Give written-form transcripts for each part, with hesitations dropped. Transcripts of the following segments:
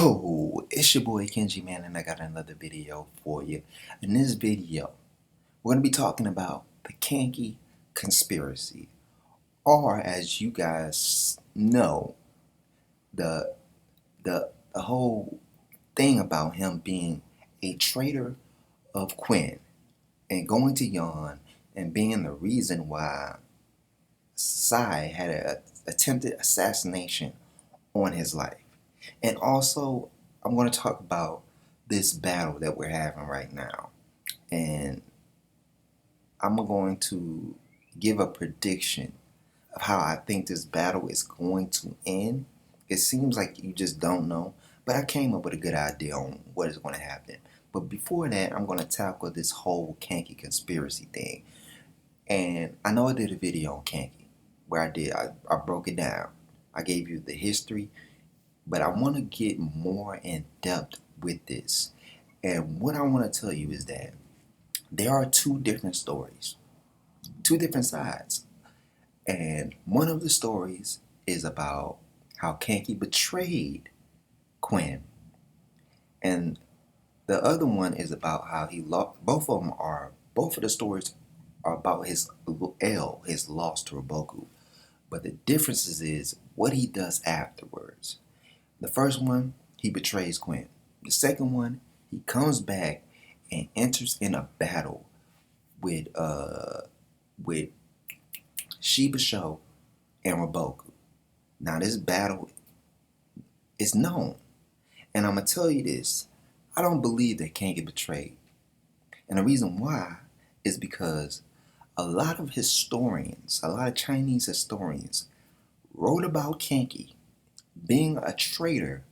Yo, it's your boy Kenji, man, and I got another video for you. In this video, we're going to be talking about the Kanki Conspiracy, or as you guys know, the the whole thing about him being a traitor of Quinn and going to Yon and being the reason why Sai had an attempted assassination on his life. And also, I'm going to talk about this battle that we're having right now. And I'm going to give a prediction of how I think this battle is going to end. It seems like you just don't know, but I came up with a good idea on what is going to happen. But before that, I'm going to tackle this whole Kanki conspiracy thing. And I know I did a video on Kanki where I broke it down. I gave you the history, but I want to get more in depth with this. And what I want to tell you is that there are two different stories, two different sides. And one of the stories is about how Kanki betrayed Quinn. And the other one is about how he lost. Both of the stories are about his loss to Roboku. But the difference is what he does afterwards. The first one, he betrays Quinn. The second one, he comes back and enters in a battle with Shiba Sho and Roboku. Now this battle is known. And I'm going to tell you this. I don't believe that Kanki betrayed. And the reason why is because a lot of historians, a lot of Chinese historians, wrote about Kanki being a traitor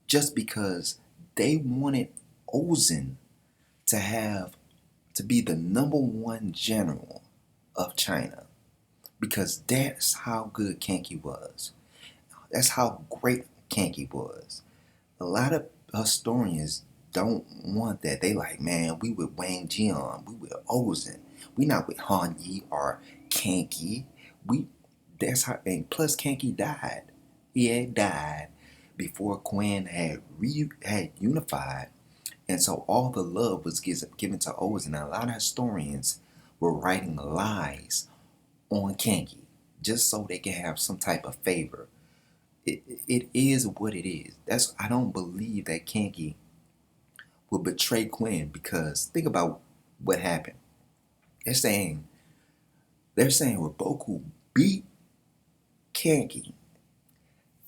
just because they wanted Ozen to be the #1 general of China, because that's how good Kanki was. That's how great Kanki was. A lot of historians don't want that. They like, man, we with Wang Jian, we with Ozen. We not with Han Yi or Kanki. That's how. And plus, Kanki died. He had died before Quinn had unified, and so all the love was given to Ozen. And a lot of historians were writing lies on Kanki just so they can have some type of favor. It is what it is. I don't believe that Kanki would betray Quinn, because think about what happened. They're saying Roboku beat Kanki,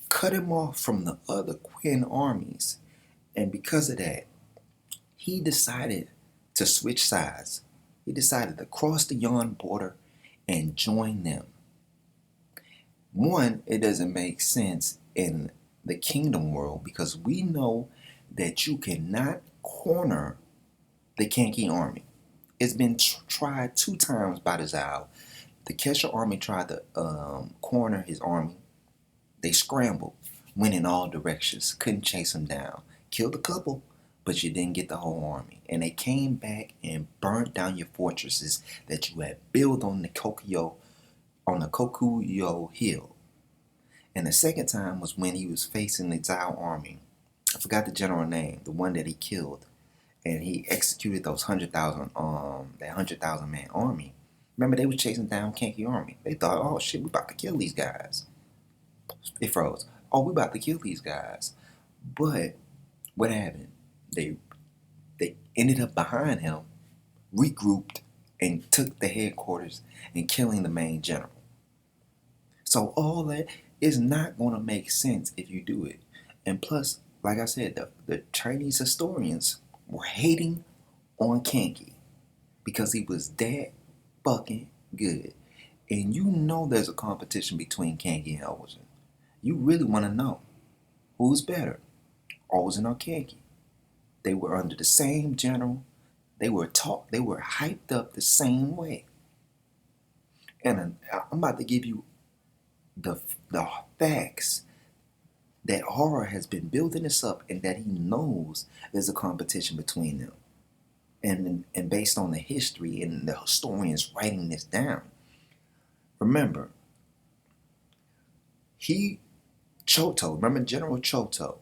cut him off from the other Quinn armies, and because of that, he decided to switch sides. He decided to cross the Yon border and join them. One, it doesn't make sense in the kingdom world, because we know that you cannot corner the Kanki army. It's been tried 2 times by the Zhao. The Kesha army tried to corner his army. They scrambled, went in all directions, couldn't chase him down. Killed a couple, but you didn't get the whole army. And they came back and burnt down your fortresses that you had built on the Kokuyo Hill. And the second time was when he was facing the Zhao army. I forgot the general name, the one that he killed. And he executed those 100,000 man army. Remember, they were chasing down Kanki army. They thought, oh shit, we about to kill these guys. It froze. Oh, we about to kill these guys. But what happened? They ended up behind him, regrouped, and took the headquarters and killing the main general. So all that is not going to make sense if you do it. And plus, like I said, the Chinese historians were hating on Kanki because he was that fucking good. And you know there's a competition between Kanki and Ozen. You really want to know who's better, Ozen or Kanki. They were under the same general. They were hyped up the same way. And I'm about to give you the facts that Horror has been building this up, and that he knows there's a competition between them. And based on the history and the historians writing this down, remember, Choto, remember General Choto,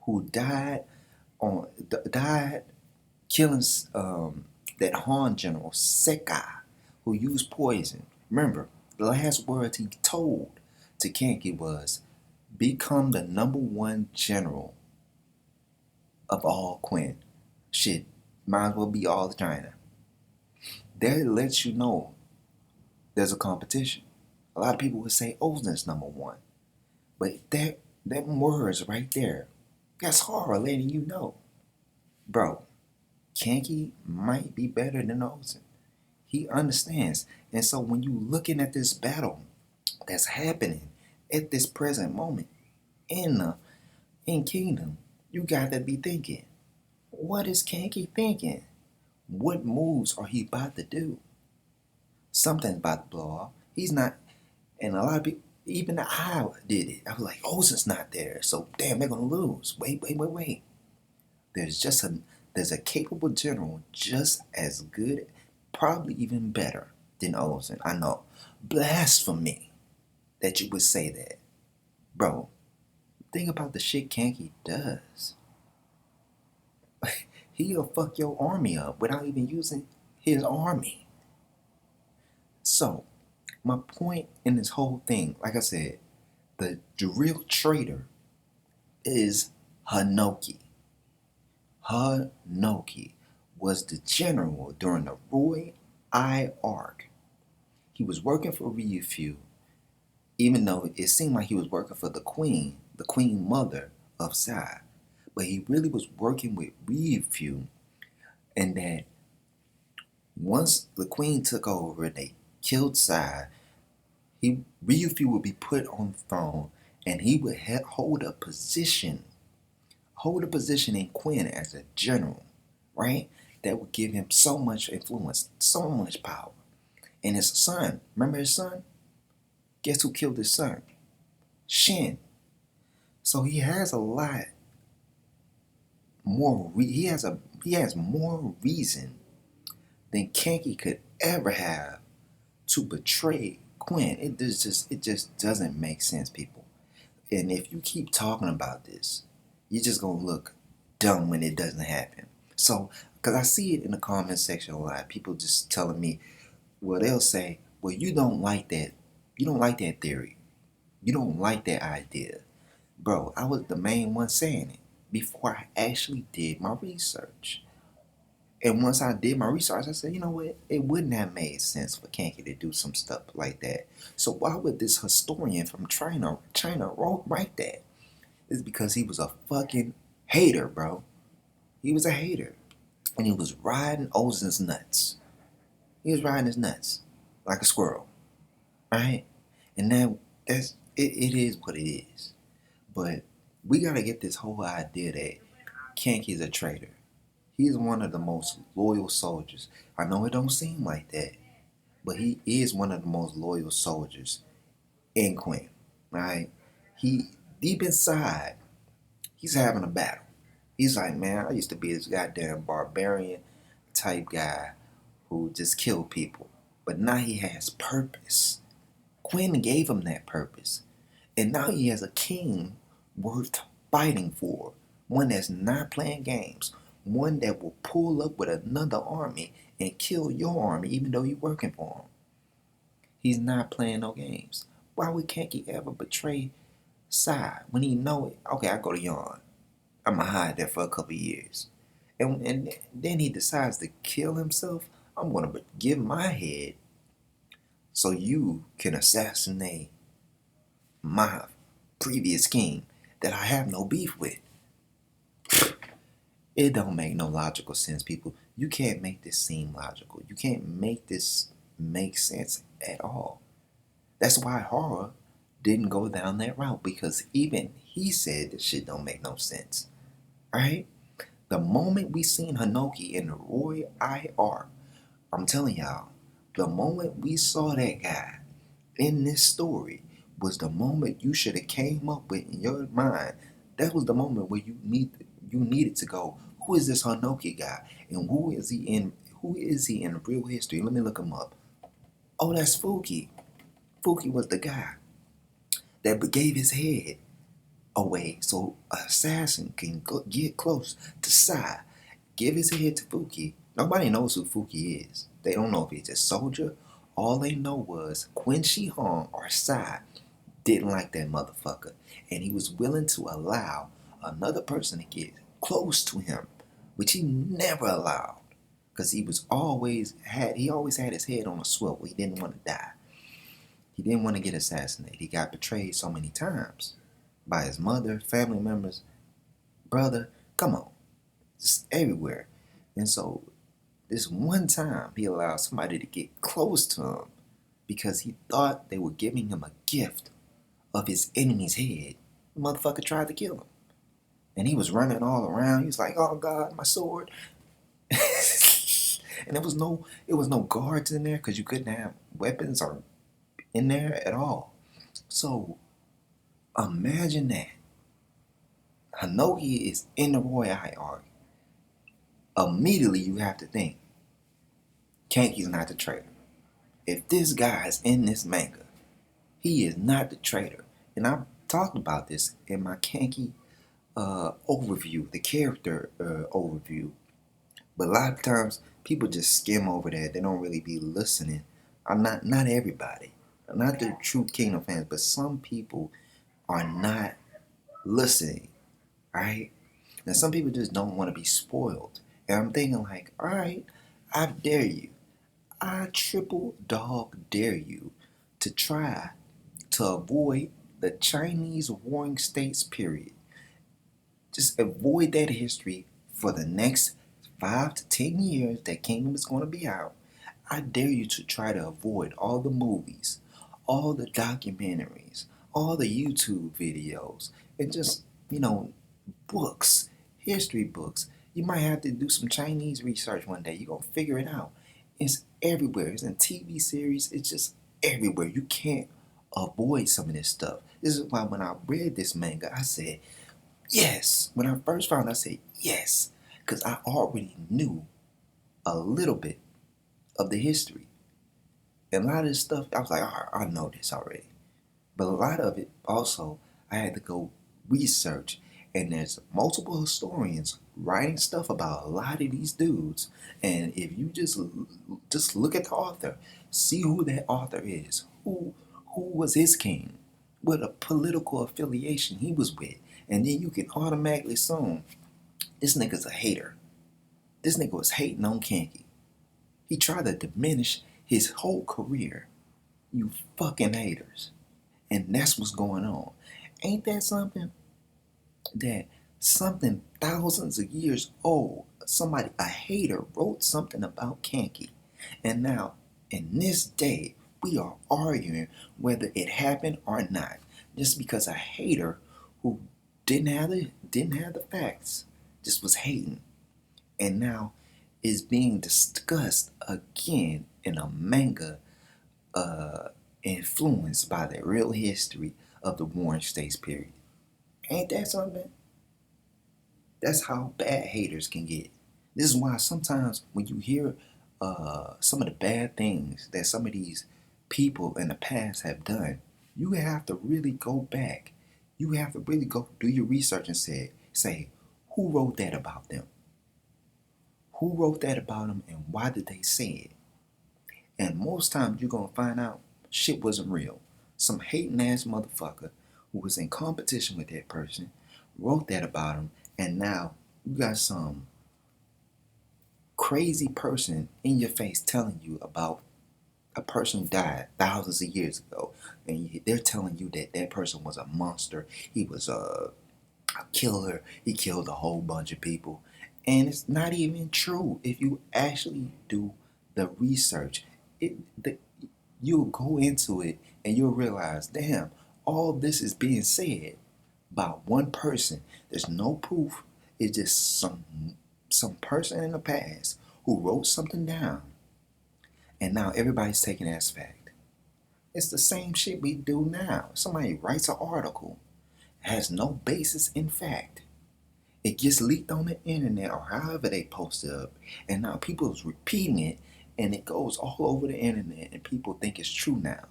who died killing that Han general Sekai, who used poison. Remember, the last words he told to Kanki was, "Become the #1 general of all Quinn." Shit, might as well be all of China. That lets you know there's a competition. A lot of people would say Ozen's #1, but that words right there, that's horror letting you know, bro. Kanki might be better than Ozen. He understands, and so when you looking at this battle that's happening at this present moment in the in Kingdom, you got to be thinking, what is Kanki thinking? What moves are he about to do? Something's about to blow off. He's not, and a lot of people, even I did it. I was like, Ozen's not there, so damn, they're gonna lose. Wait. There's there's a capable general just as good, probably even better than Ozen. I know, blasphemy that you would say that, bro. Think about the shit Kanki does. He'll fuck your army up without even using his army. So, my point in this whole thing, like I said, the real traitor is Hanoki. Hanoki was the general during the Roy I arc. He was working for Ryufu, even though it seemed like he was working for the queen mother of Sai. But he really was working with Ryufu, and that once the queen took over and they killed Sai, Ryufu would be put on the throne, and he would hold a position in Quinn as a general, right? That would give him so much influence, so much power. And his son, remember his son? Guess who killed his son? Shin. So he has a lot more. He has more reason than Kanki could ever have to betray Quinn. It just doesn't make sense, people. And if you keep talking about this, you're just gonna look dumb when it doesn't happen. So, because I see it in the comment section a lot, people just telling me, well, they'll say, well, you don't like that theory, you don't like that idea. Bro, I was the main one saying it before I actually did my research. And once I did my research, I said, you know what? It wouldn't have made sense for Kanki to do some stuff like that. So why would this historian from China write that? It's because he was a fucking hater, bro. He was a hater. And he was riding Ozen's nuts. He was riding his nuts like a squirrel. Right? And now it is what it is. But we gotta get this whole idea that Kanki is a traitor. He's one of the most loyal soldiers. I know it don't seem like that, but he is one of the most loyal soldiers in Quinn, right? He, deep inside, he's having a battle. He's like, man, I used to be this goddamn barbarian type guy who just killed people. But now he has purpose. Quinn gave him that purpose. And now he has a king worth fighting for. One that's not playing games. One that will pull up with another army and kill your army even though you're working for him. He's not playing no games. Why would Kanki ever betray Sai when he know it? Okay, I go to Yarn. I'm going to hide there for a couple years. And then he decides to kill himself. I'm going to give my head so you can assassinate my previous king that I have no beef with. It don't make no logical sense, people. You can't make this seem logical. You can't make this make sense at all. That's why horror didn't go down that route, because even he said this shit don't make no sense. Alright? The moment we seen Hanoki in the Roy I arc, I'm telling y'all, the moment we saw that guy in this story was the moment you should have came up with in your mind. That was the moment where you needed to go, who is this Hanoki guy? And who is he in real history? Let me look him up. Oh, that's Fuki. Fuki was the guy that gave his head away so an assassin can get close to Sai, give his head to Fuki. Nobody knows who Fuki is. They don't know if he's a soldier. All they know was Quin Shi Hong or Sai didn't like that motherfucker, and he was willing to allow another person to get close to him, which he never allowed, because he always had his head on a swivel. He didn't want to die. He didn't want to get assassinated. He got betrayed so many times by his mother, family members, brother. Come on, just everywhere. And so this one time he allowed somebody to get close to him because he thought they were giving him a gift of his enemy's head. The motherfucker tried to kill him. And he was running all around. He was like, oh God, my sword. And it was no guards in there because you couldn't have weapons or in there at all. So imagine that. Hanoki is in the Royal High Arc. Immediately you have to think, Kanki's not the traitor. If this guy is in this manga, he is not the traitor. And I've talked about this in my Kanki overview, the character overview. But a lot of times people just skim over that. They don't really be listening. Not everybody. Not the true Kingdom fans, but some people are not listening, right? And some people just don't want to be spoiled. And I'm thinking like, all right, I dare you. I triple dog dare you to try to avoid the Chinese Warring States period. Just avoid that history for the next 5 to 10 years that Kingdom is going to be out. I dare you to try to avoid all the movies, all the documentaries, all the YouTube videos, and just, books, history books. You might have to do some Chinese research one day. You're going to figure it out. It's everywhere. It's in TV series. It's just everywhere. You can't avoid some of this stuff. This is why when I read this manga, I said, yes. When I first found it, I said, yes. Because I already knew a little bit of the history. And a lot of this stuff, I was like, all right, I know this already. But a lot of it also, I had to go research. And there's multiple historians writing stuff about a lot of these dudes. And if you just look at the author, see who that author is, who was his king, what a political affiliation he was with, and then you can automatically assume this nigga's a hater. This nigga was hating on Kanki. He tried to diminish his whole career. You fucking haters. And that's what's going on. Ain't that something? That something thousands of years old, somebody, a hater, wrote something about Kanki. And now, in this day, we are arguing whether it happened or not. Just because a hater who didn't have the facts, just was hating. And now is being discussed again in a manga influenced by the real history of the Warring States period. Ain't that something? That's how bad haters can get. This is why sometimes when you hear some of the bad things that some of these people in the past have done, you have to really go back. You have to really go do your research and say, who wrote that about them? Who wrote that about them and why did they say it? And most times you're going to find out shit wasn't real. Some hating ass motherfucker who was in competition with that person wrote that about him, and now you got some crazy person in your face telling you about a person who died thousands of years ago, and they're telling you that that person was a monster. He was a killer. He killed a whole bunch of people. And it's not even true if you actually do the research. You'll go into it and you'll realize, damn, all this is being said about one person. There's no proof. It's just some person in the past who wrote something down, and now everybody's taking it as fact. It's the same shit we do now. Somebody writes an article, has no basis in fact. It gets leaked on the internet or however they post it up, and now people's repeating it, and it goes all over the internet, and people think it's true now.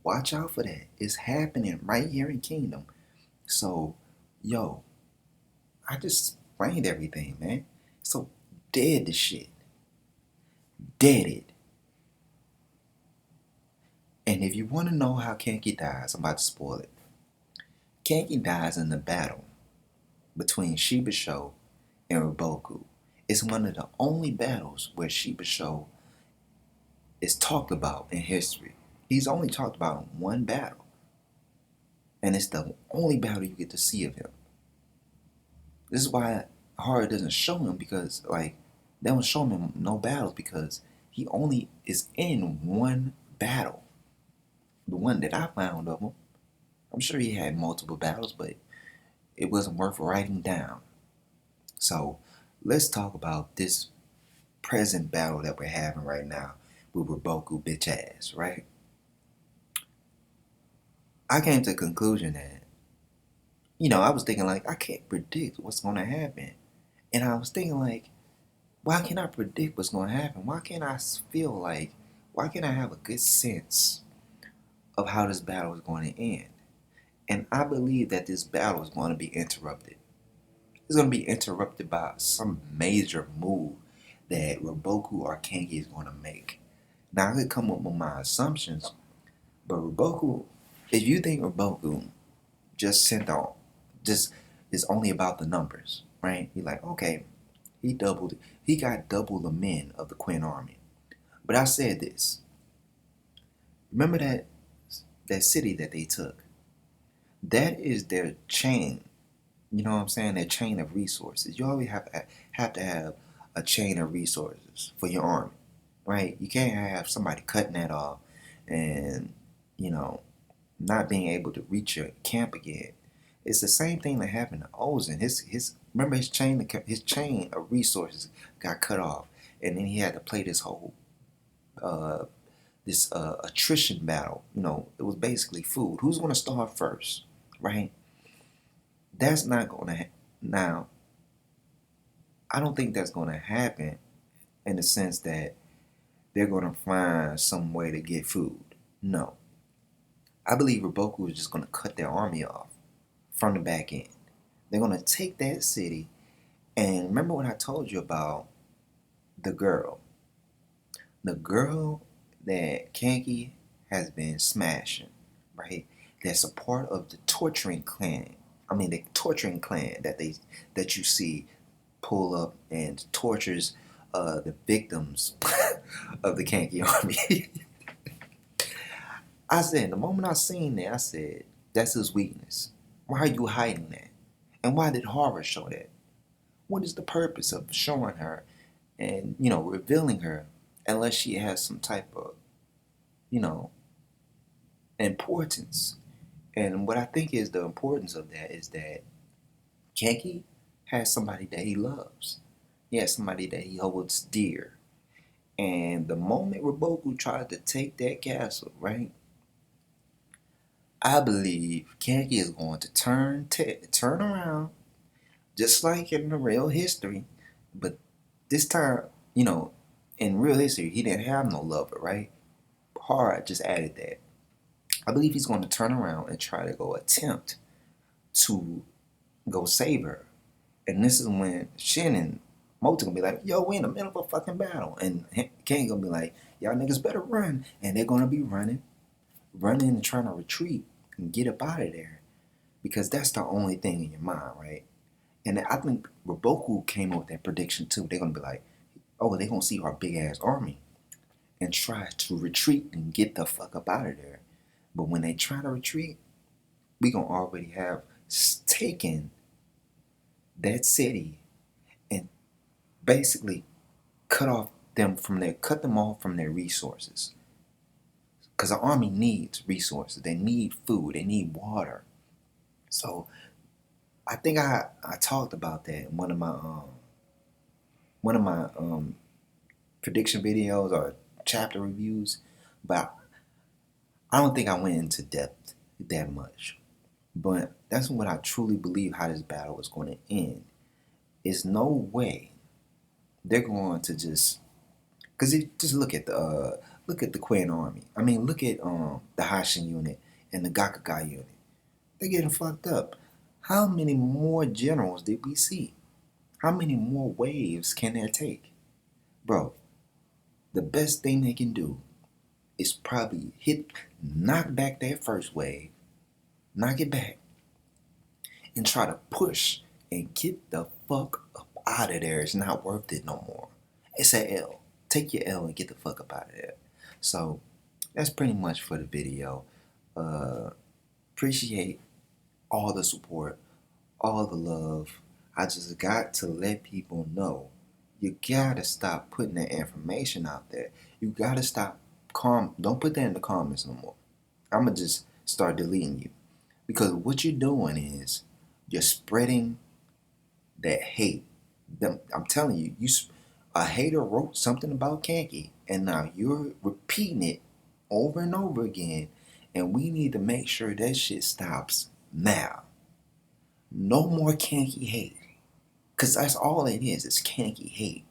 Watch out for that. It's happening right here in Kingdom. So, yo, I just explained everything, man. So dead the shit. Dead it. And if you want to know how Kanki dies, I'm about to spoil it. Kanki dies in the battle between Shibasho and Roboku. It's one of the only battles where Shibasho is talked about in history. He's only talked about in one battle. And it's the only battle you get to see of him. This is why horror doesn't show him, because like they don't show him no battles because he only is in one battle. The one that I found of him. I'm sure he had multiple battles, but it wasn't worth writing down. So let's talk about this present battle that we're having right now with Roboku bitch ass, right? I came to the conclusion that, I was thinking like I can't predict what's gonna happen. And I was thinking like, why can't I predict what's gonna happen? Why can't I have a good sense of how this battle is going to end? And I believe that this battle is going to be interrupted. It's going to be interrupted by some major move that Roboku or Kanki is going to make. Now, I could come up with my assumptions, but Roboku, if you think Roboku just sent out, just is only about the numbers, right? You're like, okay, he got double the men of the Queen Army. But I said this. Remember that city that they took? That is their chain. You know what I'm saying? Their chain of resources. You always have to have a chain of resources for your army, right? You can't have somebody cutting that off and you know not being able to reach your camp again. It's the same thing that happened to Ozen. His remember his chain of resources got cut off, and then he had to play this whole uh, attrition battle. It was basically food. Who's going to starve first, right? That's not going to now. I don't think that's going to happen in the sense that they're going to find some way to get food. No, I believe Roboku is just going to cut their army off from the back end. They're going to take that city, and remember what I told you about the girl. The girl that Kanki has been smashing, right? That's a part of the torturing clan. I mean, the torturing clan that you see pull up and tortures the victims of the Kanki army. I said, the moment I seen that, I said, that's his weakness. Why are you hiding that? And why did horror show that? What is the purpose of showing her and, revealing her unless she has some type of, you know, importance? And what I think is the importance of that is that Kanki has somebody that he loves. He has somebody that he holds dear. And the moment Roboku tried to take that castle, right? I believe Kanki is going to turn around, just like in the real history. But this time, in real history, he didn't have no lover, right? Hard just added that. I believe he's going to turn around and try to go attempt to go save her. And this is when Shin and Moto gonna be like, yo, we in the middle of a fucking battle. And Kangi gonna be like, y'all niggas better run. And they're gonna be running and trying to retreat and get up out of there. Because that's the only thing in your mind, right? And I think Roboku came up with that prediction too. They're gonna be like, oh, they're gonna see our big ass army and try to retreat and get the fuck up out of there. But when they try to retreat, we gonna already have taken that city and basically cut them off from their resources. Because the army needs resources. They need food. They need water. So I think I talked about that in one of my prediction videos or chapter reviews, but I don't think I went into depth that much. But that's what I truly believe how this battle is going to end. It's no way they're going to just look at the Queen Army. I mean, look at the Hashin unit and the Gakugai unit. They're getting fucked up. How many more generals did we see? How many more waves can there take? Bro, the best thing they can do is probably knock back that first wave, knock it back, and try to push and get the fuck up out of there. It's not worth it no more. It's a L. Take your L and get the fuck up out of there. So that's pretty much for the video. Appreciate all the support, all the love. I just got to let people know you gotta stop putting that information out there. You gotta stop. Don't put that in the comments no more. I'ma just start deleting you, because what you're doing is you're spreading that hate. I'm telling you, a hater wrote something about Kanki, and now you're repeating it over and over again, and we need to make sure that shit stops now. No more Kanki hate, because that's all it is. It's Kanki hate.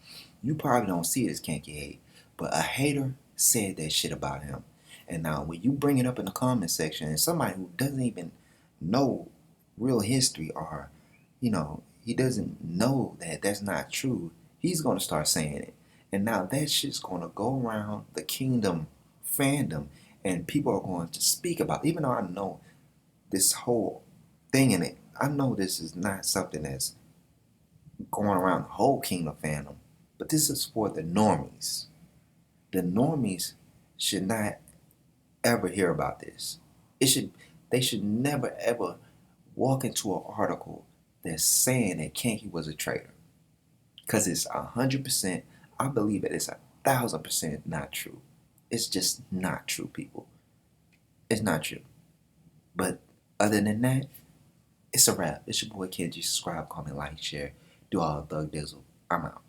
You probably don't see it as Kanki hate, but a hater said that shit about him. And now when you bring it up in the comment section, and somebody who doesn't even know real history, or he doesn't know that that's not true, he's going to start saying it. And now that shit's going to go around the kingdom fandom, and people are going to speak about it. Even though I know this whole thing in it, I know this is not something that's going around the whole kingdom fandom, but this is for the normies. The normies should not ever hear about this. They should never ever walk into an article that's saying that Kanki was a traitor, because it's 100%. I believe it's 1,000% not true. It's just not true, people. It's not true. But other than that, it's a wrap. It's your boy Kenji. Subscribe, comment, like, share, do all the thug dizzle. I'm out.